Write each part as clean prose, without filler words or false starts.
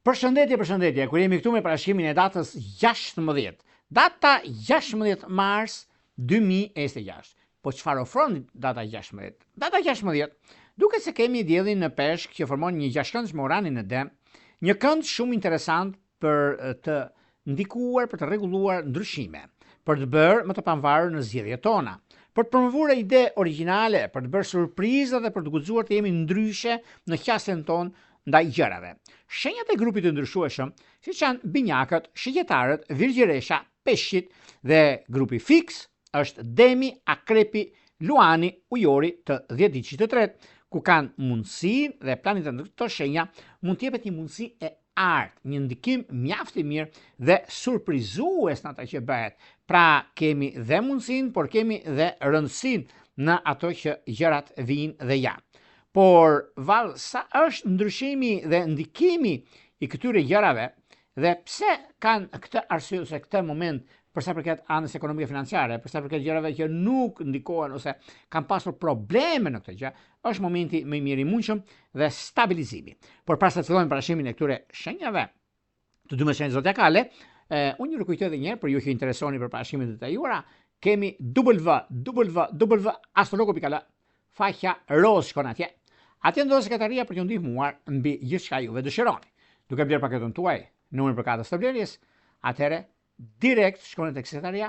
Përshëndetje, kur jemi këtu me parashikimin e datës 16. Data 16 mars 2026. Po çfarë ofron data 16? Data 16, duket se kemi diellin në peshk që formon një gjashtkëndsh me uranin në Dem, një kënd shumë interesant për të ndikuar, për të rregulluar ndryshime, për të bërë më të pavarur në zgjedhjet tona, për të promovuar ide origjinale, për të bërë surpriza dhe për të guxuar të jemi ndryshe në qasjen tonë ndaj gjërave. Shenjat e grupit të ndryshueshëm, siç janë binjakët, shigjetarët, virgjeresha, peshqit dhe grupi fix, është Demi, Akrepi, Luani, Ujori të 10 diçit të tret, ku kanë mundësi dhe planet të këto shenja mund të jepet një mundësi e artë, një ndikim mjaft i mirë dhe surprizues në ata që bëhet. Pra kemi dhe mundësinë, por kemi dhe rëndësinë në ato që gjërat vijnë dhe janë. Por sa është ndryshimi dhe ndikimi i këtyre gjërave dhe pse kanë këtë arsye ose këtë moment për sa përket anës ekonomike financiare, për sa përket gjërave që nuk ndikohen ose kanë pasur probleme në këtë gjë, është momenti më i mirë i mundshëm dhe stabilizimi. Por para se të fillojmë parashikimin e këtyre shenjave të 12 shenjave zodiakale, unë ju rikujtoj edhe një herë për ju që interesoni për parashikimet e detajuara, kemi www.astrologo.al faqja roz shkon atje. Atje ndodhet sekretaria për t'ju ndihmuar mbi gjithçka juve dëshironi. Duke bler paketën tuaj, numrin për katës të blerjes, atëherë direkt shkoni tek sekretaria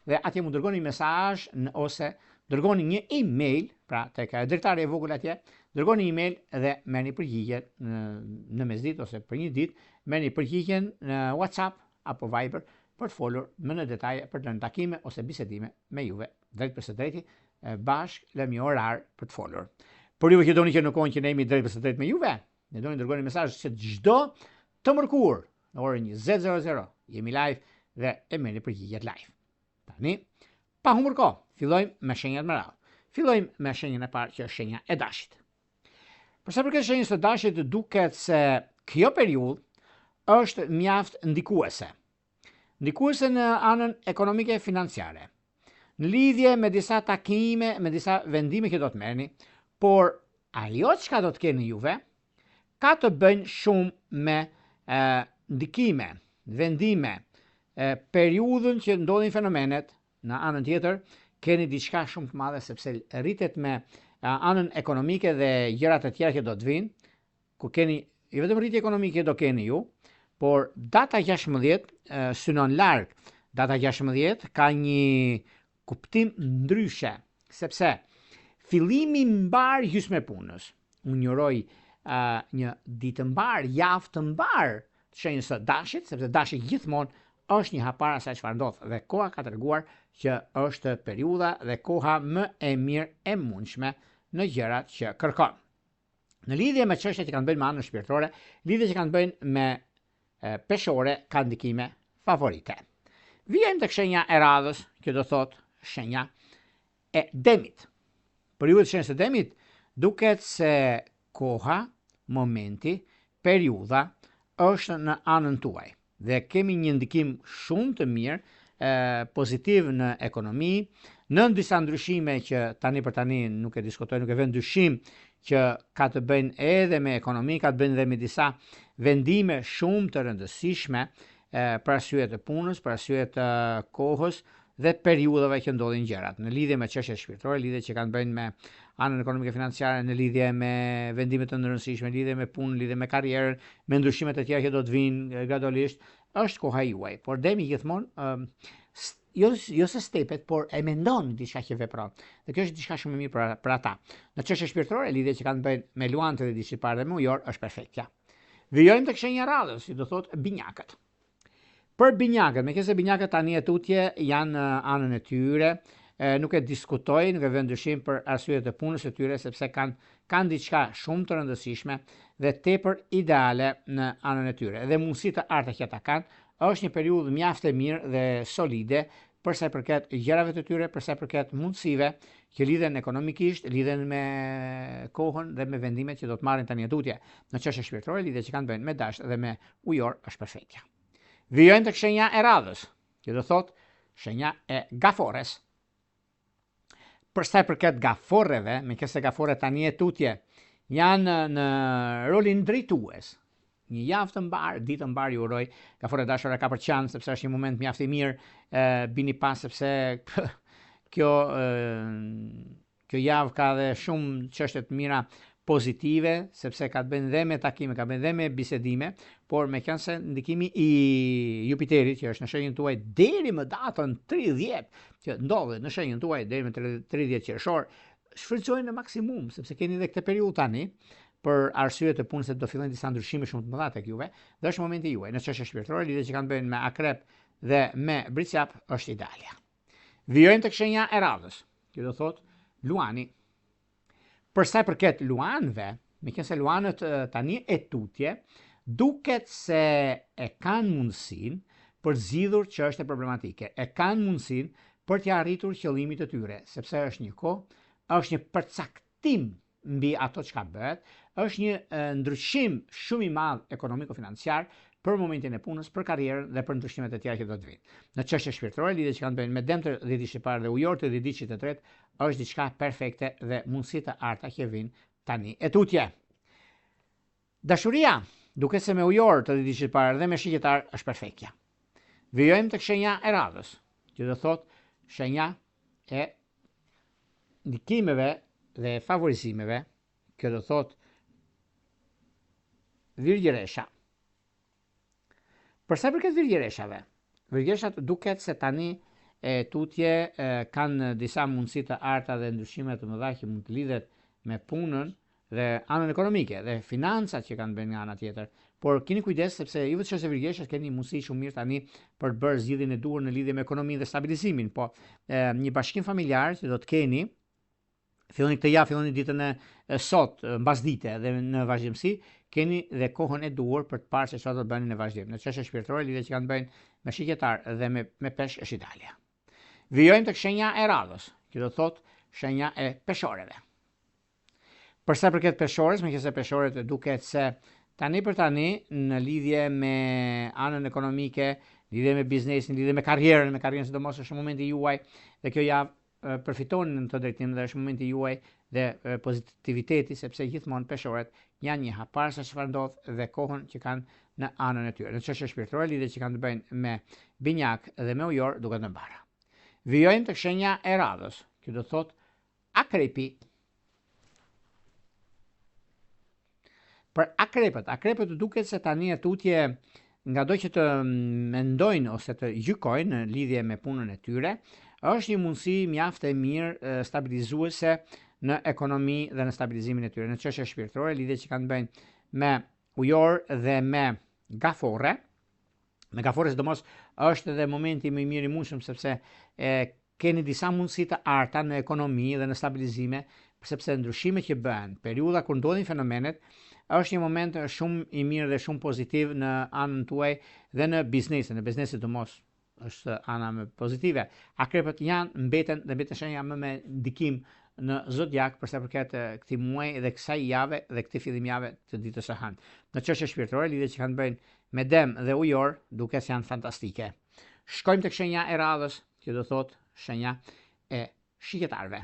dhe atje mund dërgoni mesazh ose dërgoni një email, pra tek drejtari e vogël atje, dërgoni një email dhe merrni përgjigje në mesditë ose për një ditë, merrni përgjigjen në WhatsApp apo Viber për të folur më në detaje për të takime ose bisedime me juve drejt për së drejti, bashkë lëmë një orar për të folur. Por juve që doni që në kohën që ne jemi drejt për së drejt me juve, ne doni dërgoni mesazh që çdo të mërkur në orën 20:00 jemi live dhe e merrni përgjigjet live. Tani, pa humbur kohë, fillojmë me shenjat me radhë. Fillojmë me shenjën e parë që është shenja e Dashit. Për sa përket shenjës së Dashit, duket se kjo periudhë është mjaft ndikuese. Ndikuese në anën ekonomike e financiare. Në lidhje me disa takime, me disa vendime që do të merrni, por ajo çka do të keni juve ka të bëjnë shumë me ndikime, vendime, periudhën që ndodhin fenomenet. Në anën tjetër keni diçka shumë të madhe sepse rritet me anën ekonomike dhe gjërat e tjera që do të vinë, ku keni jo vetëm rritje ekonomike do keni ju, por data 16 synon larg. Data 16 ka një kuptim ndryshe, sepse fillimi mbar gjysmë punës. Unë njëroj një ditë mbar, javë të mbar të shenjës së Dashit, sepse Dashi gjithmonë është një hapar asaj çfarë ndodh dhe koha ka treguar që është periudha dhe koha më e mirë e mundshme në gjërat që kërkon. Në lidhje me çështjet që kanë bënë me anën shpirtërore, lidhjet që kanë bënë me peshore ka ndikime favorite. Vijmë tek shenja e radhës, që do thotë shenja e Demit. Periudha e shenjës së Demit duket se koha, momenti, periudha është në anën tuaj dhe kemi një ndikim shumë të mirë pozitiv në ekonomi, në disa ndryshime që tani për tani nuk e diskutoj, nuk e vën dyshim që ka të bëjnë edhe me ekonomi, ka të bëjnë edhe me disa vendime shumë të rëndësishme për arsye të punës, për arsye të kohës dhe periudhave që ndodhin gjërat, në lidhje me çështjet shpirtërore, lidhje që kanë bëjnë me anën ekonomike financiare, në lidhje me vendime të rëndësishme, lidhje me punën, lidhje me karrierën, me ndryshimet e tjera që do të vinë gradualisht, është koha juaj. Por Demi gjithmonë jo se stepet, por e mendon diçka që vepron. Dhe kjo është diçka shumë e mirë për ata. Në çështje shpirtërore, lidhje që kanë bëjnë me luantët e diçit parë dhe me ujor është perfektja. Vijojmë tek shenja radhës, si do thotë binjakët. Për binjakët, me këse binjakët tani e tutje janë anën e tyre, nuk e diskutoj, nuk e vën dyshim për arsyet e punës e tyre, sepse kanë diçka shumë të rëndësishme dhe tepër ideale në anën e tyre. Dhe mundësi të artë që ata kanë, është një periudhë mjaft e mirë dhe solide për sa i përket gjërave të tyre, për sa i përket mundësive që lidhen ekonomikisht, lidhen me kohën dhe me vendimet që do të marrin tani e tutje. Në çështje shpirtërore, lidhje që kanë bëjnë me dash dhe me ujor është perfektja. Vijojmë tek shenja e radhës, që do thotë shenja e Gafores. Për sa i përket gaforreve, me këse gafore tani e tutje janë në rolin drejtues, një javë të mbar, ditë të mbar ju uroj. Gafore dashur ka për çan sepse është një moment mjaft i mirë. Bini pas sepse kjo javë ka dhe shumë çështje të mira pozitive, sepse ka të bëjnë dhe me takime, ka bëjnë dhe me bisedime, por me qenë se ndikimi i Jupiterit, që është në shenjën tuaj deri më datën 30, që ndodhet në shenjën tuaj deri më 30 qershor, shfrytëzojnë në maksimum, sepse keni edhe këtë periudhë tani, për arsye të punës se do fillojnë disa ndryshime shumë të mëdha tek juve, dhe është momenti juaj. Në çështje shpirtërore, lidhje që kanë bëjnë me Akrep dhe me Bricjap është ideale. Vijojmë tek shenja e radhës, që do thotë Luani. Për sa i përket luanëve, meqense luanët tani e tutje, duket se e kanë mundësinë për zgjidhur çështje problematike, e kanë mundësinë për të arritur qëllimit të tyre, sepse është një kohë, është një përcaktim mbi ato çka bëhet, është një ndryshim shumë i madh ekonomiko-financiar për momentin e punës, për karrierën dhe për ndryshimet e tjera që do të vinë. Në çështje shpirtërore, lidhje që kanë bënë me Demtër 10 i parë dhe Ujor të 10 të tretë, është diçka perfekte dhe mundësi të arta që vinë tani e tutje. Dashuria, duket se me Ujor të 10 i parë dhe me Shigjetar është perfektja. Vijojmë tek shenja e radhës, që do thotë shenja e ndikimeve dhe favorizimeve, që do thotë Virgjeresha. Për sa i përket virgjereshave, virgjereshat duket se tani e tutje kanë disa mundësi të arta dhe ndryshime të mëdha që mund të lidhet me punën dhe anën ekonomike dhe financat që kanë bërë nga ana tjetër. Por keni kujdes sepse ju vetë çështë virgjereshat keni mundësi shumë mirë tani për të bërë zgjidhjen e duhur në lidhje me ekonominë dhe stabilizimin, po një bashkim familjar që do të keni filloni këtë javë, filloni ditën e sot, mbasdite dhe në vazhdimsi, keni dhe kohën e duhur për të parë se çfarë do të bëni në vazhdim. Në çështje shpirtërore, lidhje që kanë bëjnë me Shigjetar dhe me Peshk është ideale. Vijojmë tek shenja e radhës, që do thotë shenja e peshoreve. Për sa i përket peshores, meqense peshorët duket se tani për tani në lidhje me anën ekonomike, lidhje me biznesin, lidhje me karrierën sidomos është momenti juaj dhe kjo javë përfitoni në të drejtim dhe është momenti juaj dhe pozitiviteti, sepse gjithmonë peshorët janë një hapar se çfarë ndodh dhe kohën që kanë në anën e tyre. Në çështje shpirtërore, lidhje që kanë të bëjnë me Binjak dhe me Ujor duket në bara. Vijojmë tek shenja e radhës, që do thotë Akrepi. Për akrepët duket se tani e tutje ngado që të mendojnë ose të gjykojnë në lidhje me punën e tyre, është një mundësi mjaft e mirë stabilizuese në ekonomi dhe në stabilizimin e tyre. Në çështje shpirtërore, lidhje që kanë bëjnë me Ujor dhe me Gafore. Me Gafore sidomos është edhe momenti më i mirë i mundshëm sepse keni disa mundësi të arta në ekonomi dhe në stabilizime, sepse ndryshimet që bëhen, periudha kur ndodhin fenomenet, është një moment shumë i mirë dhe shumë pozitiv në anën tuaj dhe në biznesin të mos është ana më pozitive. Akrepët mbeten shenja më me ndikim në zodiak për sa përket këtij muaji dhe kësaj jave dhe këtij fillim jave të ditës së hënë. Në çështje shpirtërore, lidhje që kanë bëjnë me Dem dhe Ujor duket se janë fantastike. Shkojmë tek shenja e radhës, që do thotë shenja e Shigjetarëve.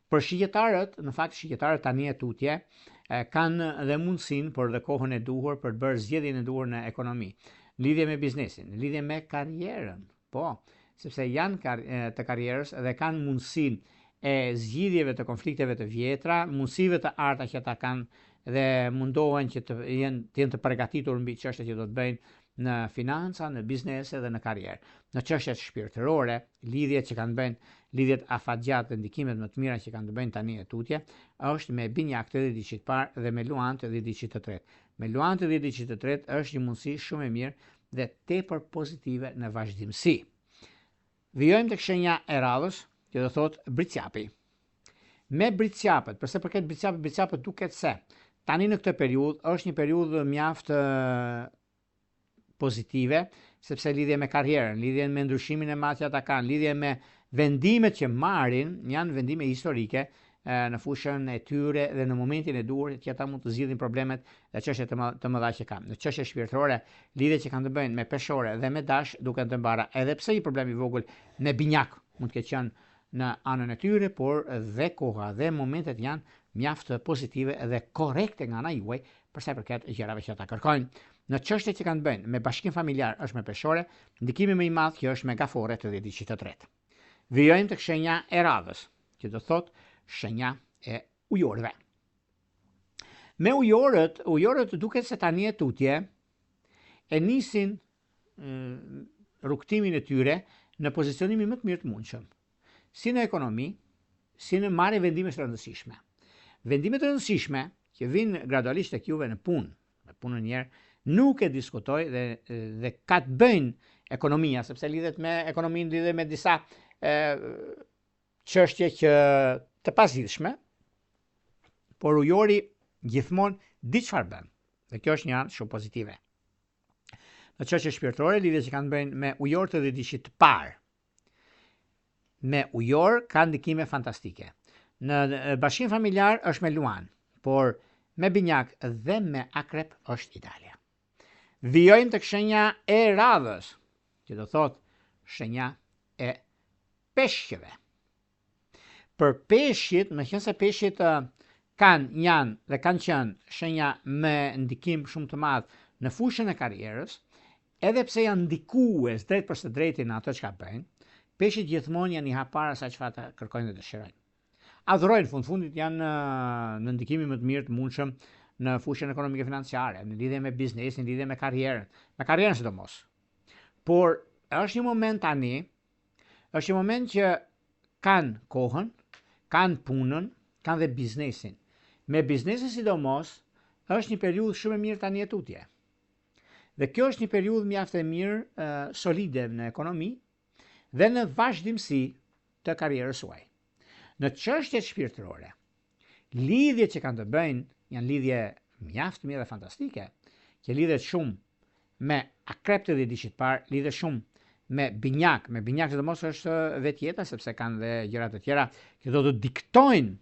Për shigjetarët, në fakt shigjetarët tani e tutje kanë dhe mundësinë, por dhe kohën e duhur për të bërë zgjedhjen e duhur në ekonomi. Lidhje me biznesin, lidhje me karrierën, po, sepse janë të karrierës dhe kanë mundësinë e zgjidhjeve të konflikteve të vjetra, mundësive të arta që ata kanë dhe mundohen që të jenë të përgatitur mbi çështjet që do të bëjnë në financa, në biznese dhe në karrierë. Në çështjet shpirtërore, lidhjet që kanë bëjnë, lidhjet afatgjat dhe ndikimet më të mira që kanë të bëjnë tani e tutje, është me Binjak të 10 të parë dhe me Luan të 10 të tretë. Me Luan të 10 të tretë është një mundësi shumë e mirë dhe tepër pozitive në vazhdimsi. Vijojmë tek shenja e radhës, që do thotë Bricjapi. Me Bricjapët, përse përket Bricjapët duket se tani në këtë periudhë është një periudhë mjaft pozitive, sepse lidhje me karrierën, lidhje me ndryshimin e madh që ata kanë, lidhje me vendimet që marrin, janë vendime historike në fushën e tyre dhe në momentin e duhur që ata mund të zgjidhin problemet dhe çështjet të mëdha që kanë. Në çështje shpirtërore, lidhjet që kanë të bëjnë me Peshore dhe me Dash duken të mbara, edhe pse një problem i vogël në Binjak mund të ketë qenë në anën e tyre, por dhe koha dhe momentet janë mjaft pozitive dhe korrekte nga ana juaj për sa i përket gjërave që ata kërkojnë. Në çështjet që kanë bënë me bashkim familjar është më peshore, ndikimi më i madh që është me gafore të 10-3. Vijojmë tek shenja e radhës, që do thotë shenja e ujorëve. Me ujorët duket se tani e tutje e nisin rrugtimin e tyre në pozicionimin më të mirë të mundshëm, si në ekonomi, si në marrje vendime të rëndësishme. Vendimet të rëndësishme që vinë gradualisht tek juve në punë, punën njerë, nuk e diskutoj dhe ka të bëjnë ekonomia, sepse lidhet me ekonominë, lidhet me disa çështje që të pasgjidhshme, por ujori gjithmonë di çfarë bën. Dhe kjo është një anë shumë pozitive. Në çështje shpirtërore, lidhje që kanë bëjnë me ujor të ditëshit të parë. Me ujor ka ndikime fantastike. Në bashkim familjar është me luan, por me binjak dhe me akrep është ideale. Vijojmë tek shenja e radhës, që do thotë shenja e peshqeve. Për peshqit, me qenë se peshqit janë dhe kanë qenë shenja me ndikim shumë të madh në fushën e karrierës, edhe pse janë ndikues drejt për së drejti në ato që bëjnë, peshqit gjithmonë janë i hapar asaj çfarë ata kërkojnë dhe dëshirojnë. Adhurojnë, fundit janë në ndikimin më të mirë të mundshëm në fushën ekonomike financiare, në lidhje me biznesin, në lidhje me karrierën sidomos. Por është një moment tani, është një moment që kanë kohën, kanë punën, kanë dhe biznesin. Me biznesin sidomos, është një periudhë shumë e mirë tani e tutje. Dhe kjo është një periudhë mjaft e mirë, solide në ekonomi dhe në vazhdimsi të karrierës suaj. Në çështjet shpirtërore, lidhjet që kanë të bëjnë janë lidhje mjaft mirë dhe fantastike, që lidhet shumë me akrep të ditëshit parë, lidhet shumë me binjak sidomos është vetjeta, sepse kanë dhe gjëra të tjera që do të diktojnë.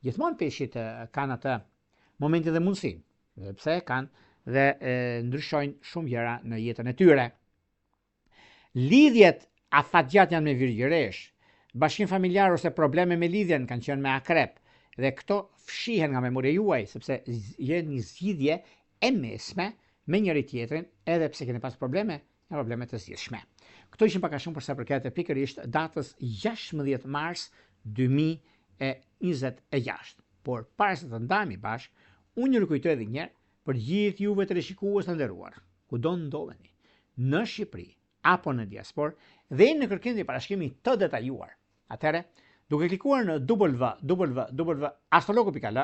Gjithmonë peshqit kanë atë momenti dhe mundësinë, sepse kanë dhe ndryshojnë shumë gjëra në jetën e tyre. Lidhjet afatgjat janë me virgjëresh, bashkim familjar ose probleme me lidhjen kanë qenë me akrep, dhe këto fshihen nga memoria juaj, sepse jenë një zgjidhje e mesme me njëri tjetrin, edhe pse keni pas probleme të zgjidhshme. Këto ishin pak a shumë për sa përket pikërisht datës 16 mars 2026. Por para se të ndajemi bashkë, unë ju kujtoj edhe një herë për gjithë juve të rishikues të nderuar, kudo ndodheni, në Shqipëri apo në diasporë, dhe në kërkim të parashikimit të detajuar. Atëherë, duke klikuar në www.astrologu.al,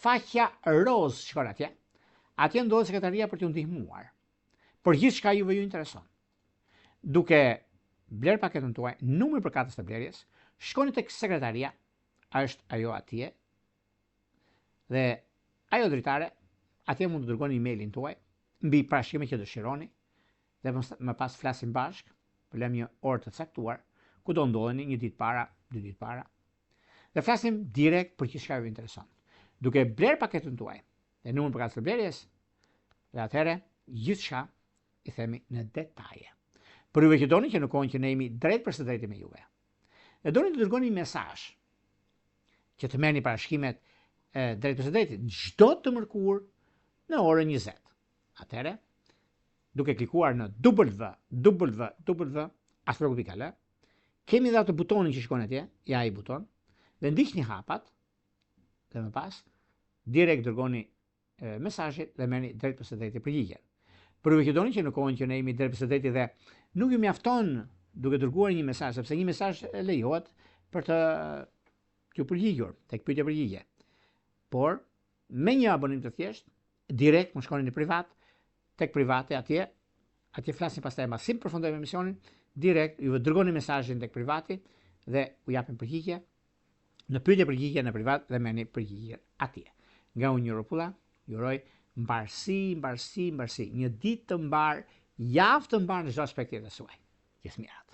faqja roz shkon atje, atje ndodhet sekretaria për t'ju ndihmuar. Por gjithçka juve ju intereson. Duke bler paketën tuaj, numri për katës të blerjes, shkoni tek sekretaria, është ajo atje, dhe ajo dritare, atje mund të dërgoni emailin tuaj, mbi parashikimet që dëshironi, dhe më pas flasim bashkë, për lëm një orë të caktuar, ku do ndodheni 1 ditë para, 2 ditë para, dhe flasim direkt për çka ju intereson. Duke bler paketën tuaj, dhe numrin për katës të blerjes, dhe atëherë gjithçka i themi në detaje. Për juve që doni që në kohën që ne jemi drejt për së drejti me juve, dhe doni të dërgoni mesazh që të merrni parashikimet drejt për së drejti çdo të mërkurë në orën 20. Atëherë, duke klikuar në www.astrologu.al, kemi dhe atë butonin që shkon atje, ja ai buton, dhe ndiqni hapat, dhe më pas direkt dërgoni mesazhet dhe merrni drejt për së drejti përgjigjen. Për juve që doni që në kohën që ne jemi drejt për së drejti dhe nuk ju mjafton duke dërguar një mesazh, sepse një mesazh lejohet për të përgjigjur tek pyetja përgjigje. Por me një abonim të thjeshtë, direkt më shkoni në privat, tek private atje flasim pastaj mbas si përfundojmë emisionin, direkt ju dërgoni mesazhin tek privati dhe u japim përgjigje në pyetje përgjigje në privat dhe merrni përgjigje atje. Nga unë Europulla, ju uroj mbarësi, një ditë të mbar, javë të mbar në çdo aspekt të suaj. Gjithë mirat.